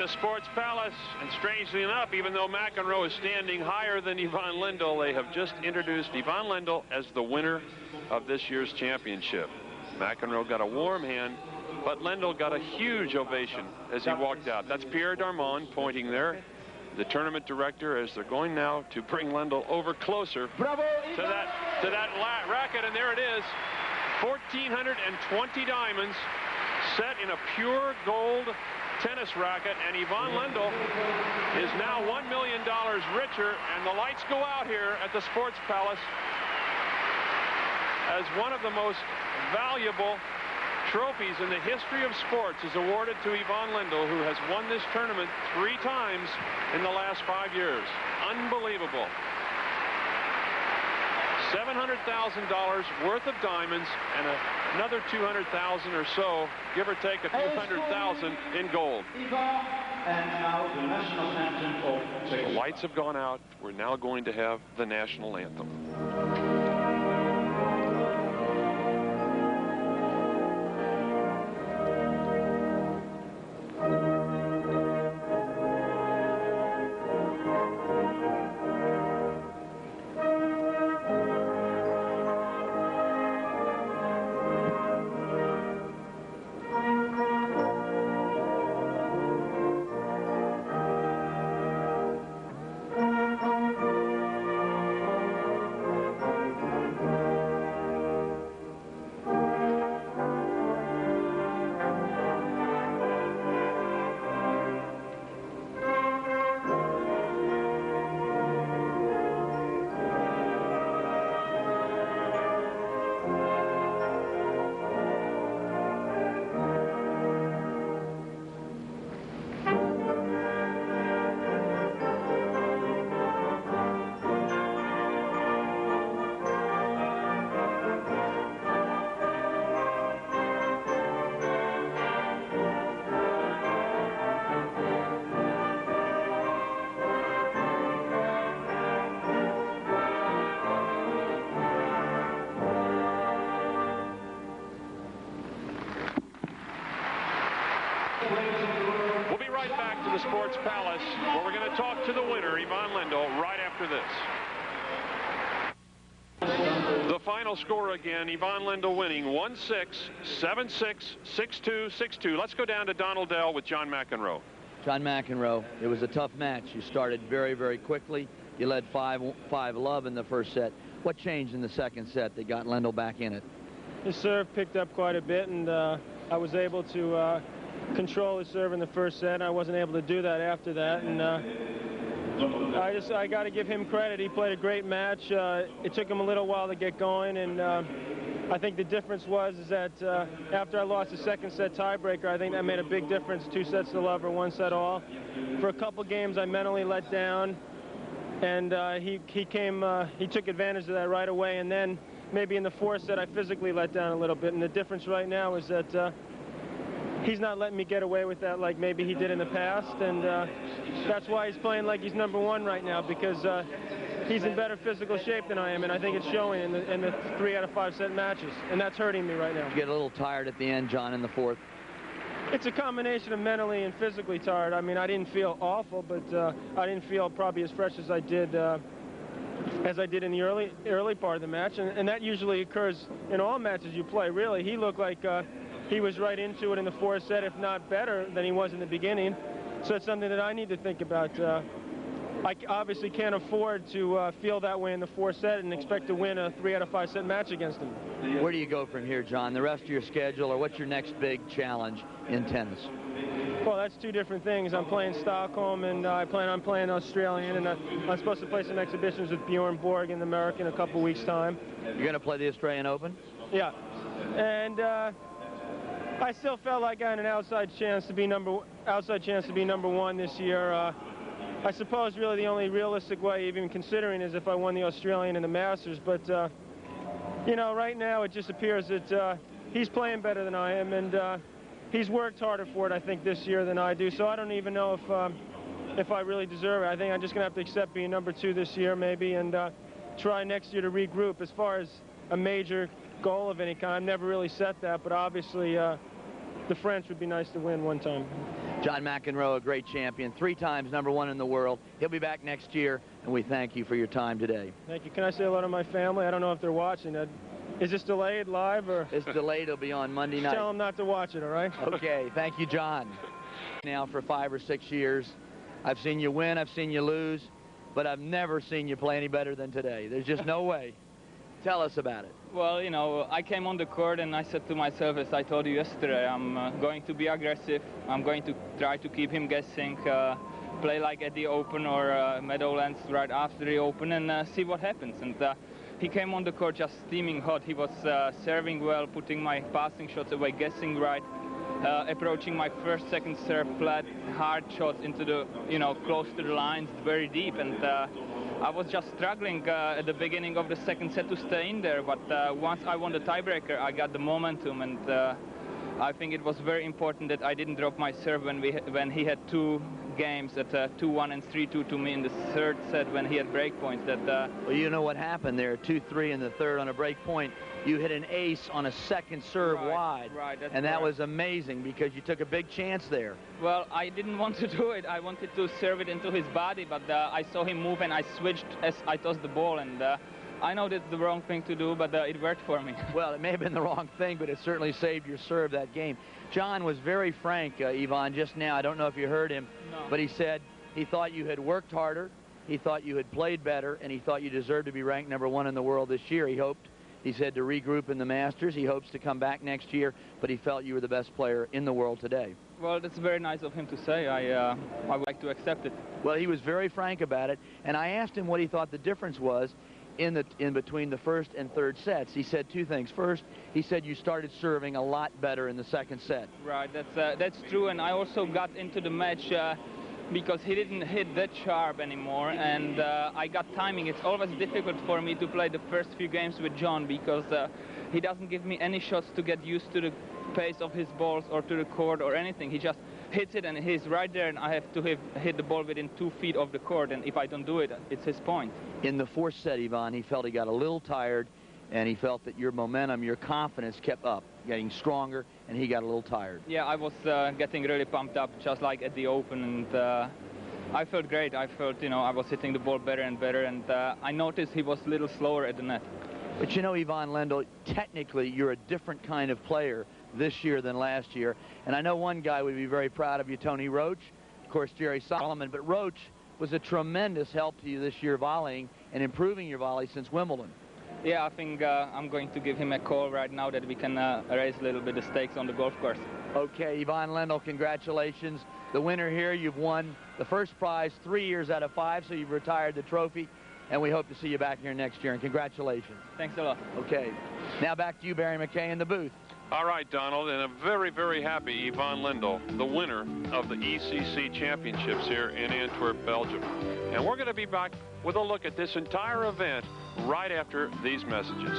the Sports Palace, and strangely enough, even though McEnroe is standing higher than Ivan Lendl, they have just introduced Ivan Lendl as the winner of this year's championship. McEnroe got a warm hand, but Lendl got a huge ovation as he walked out. That's Pierre Darmon pointing there, the tournament director, as they're going now to bring Lendl over closer to that racket, and there it is, 1,420 diamonds set in a pure gold tennis racket, and Ivan Lendl is now $1 million richer, and the lights go out here at the Sports Palace as one of the most valuable trophies in the history of sports is awarded to Ivan Lendl, who has won this tournament 3 times in the last 5 years. Unbelievable. $700,000 worth of diamonds and another 200,000 or so, give or take a few 100,000 in gold. The lights have gone out. We're now going to have the national anthem. We'll be right back to the Sports Palace, where we're going to talk to the winner, Ivan Lendl, right after this. The final score again, Ivan Lendl winning 1-6, 7-6, 6-2, 6-2. Let's go down to Donald Dell with John McEnroe. John McEnroe, it was a tough match. You started very, very quickly. You led 5-love in the first set. What changed in the second set that got Lendl back in it? His serve picked up quite a bit, and I was able to control his serve in the first set. I wasn't able to do that after that, and I got to give him credit. He played a great match. It took him a little while to get going, and I think the difference is that after I lost the second set tiebreaker, I think that made a big difference. 2 sets to love or 1 set all. For a couple games, I mentally let down, and he took advantage of that right away, and then maybe in the 4th set, I physically let down a little bit, and the difference right now is that he's not letting me get away with that like maybe he did in the past, and that's why he's playing like he's #1 right now, because he's in better physical shape than I am, and I think it's showing in the 3 out of 5 set matches, and that's hurting me right now. Did you get a little tired at the end, John, in the 4th? It's a combination of mentally and physically tired. I mean, I didn't feel awful, but I didn't feel probably as fresh as I did in the early part of the match, and that usually occurs in all matches you play, really. He looked like he was right into it in the 4th set, if not better than he was in the beginning. So it's something that I need to think about. I obviously can't afford to feel that way in the 4th set and expect to win a 3 out of 5 set match against him. Where do you go from here, John? The rest of your schedule, or what's your next big challenge in tennis? Well, that's 2 different things. I'm playing Stockholm, and I plan on playing Australian, and I'm supposed to play some exhibitions with Bjorn Borg in America in a couple weeks' time. You're going to play the Australian Open? Yeah, and I still felt like I had an outside chance to be #1 this year. I suppose really the only realistic way, even considering, is if I won the Australian and the Masters. But you know, right now it just appears that he's playing better than I am, and he's worked harder for it, I think, this year than I do. So I don't even know if I really deserve it. I think I'm just going to have to accept being #2 this year, maybe, and try next year to regroup. As far as a major goal of any kind, I've never really set that, but obviously the French would be nice to win one time. John McEnroe, a great champion, 3 times #1 in the world. He'll be back next year, and we thank you for your time today. Thank you. Can I say hello to my family? I don't know if they're watching. Is this delayed live or? It's delayed. It'll be on Monday night. Tell them not to watch it, all right? Okay. Thank you, John. Now for 5 or 6 years, I've seen you win, I've seen you lose, but I've never seen you play any better than today. There's just no way. Tell us about it. Well, you know, I came on the court and I said to myself, as I told you yesterday, I'm going to be aggressive. I'm going to try to keep him guessing, play like at the Open or Meadowlands right after the Open, and see what happens. And he came on the court just steaming hot. He was serving well, putting my passing shots away, guessing right, approaching my first, second serve flat, hard shots into the, you know, close to the lines, very deep. And I was just struggling at the beginning of the second set to stay in there, but once I won the tiebreaker, I got the momentum, and I think it was very important that I didn't drop my serve when he had 2 games at 2-1 and 3-2 to me in the third set when he had break points. Well, you know what happened there, 2-3 in the third on a break point. You hit an ace on a second serve wide, and that was amazing because you took a big chance there. Well, I didn't want to do it. I wanted to serve it into his body, but I saw him move and I switched as I tossed the ball, and I know that's the wrong thing to do, but it worked for me. Well, it may have been the wrong thing, but it certainly saved your serve that game. John was very frank, Ivan, just now. I don't know if you heard him, but he said he thought you had worked harder, he thought you had played better, and he thought you deserved to be ranked #1 in the world this year. He said to regroup in the Masters. He hopes to come back next year, but he felt you were the best player in the world today. Well, that's very nice of him to say. I would like to accept it. Well, he was very frank about it, and I asked him what he thought the difference was in between the first and third sets. He said 2 things. First, he said you started serving a lot better in the second set. Right, that's true, and I also got into the match because he didn't hit that sharp anymore, and I got timing. It's always difficult for me to play the first few games with John because he doesn't give me any shots to get used to the pace of his balls or to the court or anything. He just hits it and he's right there, and I have to hit the ball within 2 feet of the court, and if I don't do it, it's his point. In the fourth set, Ivan, he felt he got a little tired, and he felt that your momentum, your confidence kept up, getting stronger, and he got a little tired. Yeah, I was getting really pumped up, just like at the Open, and I felt great. I felt, you know, I was hitting the ball better and better, and I noticed he was a little slower at the net. But you know, Ivan Lendl, technically you're a different kind of player this year than last year, and I know one guy would be very proud of you, Tony Roach, of course Jerry Solomon, but Roach was a tremendous help to you this year volleying and improving your volley since Wimbledon. Yeah, I think I'm going to give him a call right now that we can raise a little bit the stakes on the golf course. Okay, Ivan Lendl, congratulations. The winner here, you've won the first prize 3 years out of 5, so you've retired the trophy, and we hope to see you back here next year, and congratulations. Thanks a lot. Okay, now back to you, Barry McKay, in the booth. All right, Donald, and a very, very happy Ivan Lendl, the winner of the ECC Championships here in Antwerp, Belgium. And we're going to be back with a look at this entire event right after these messages.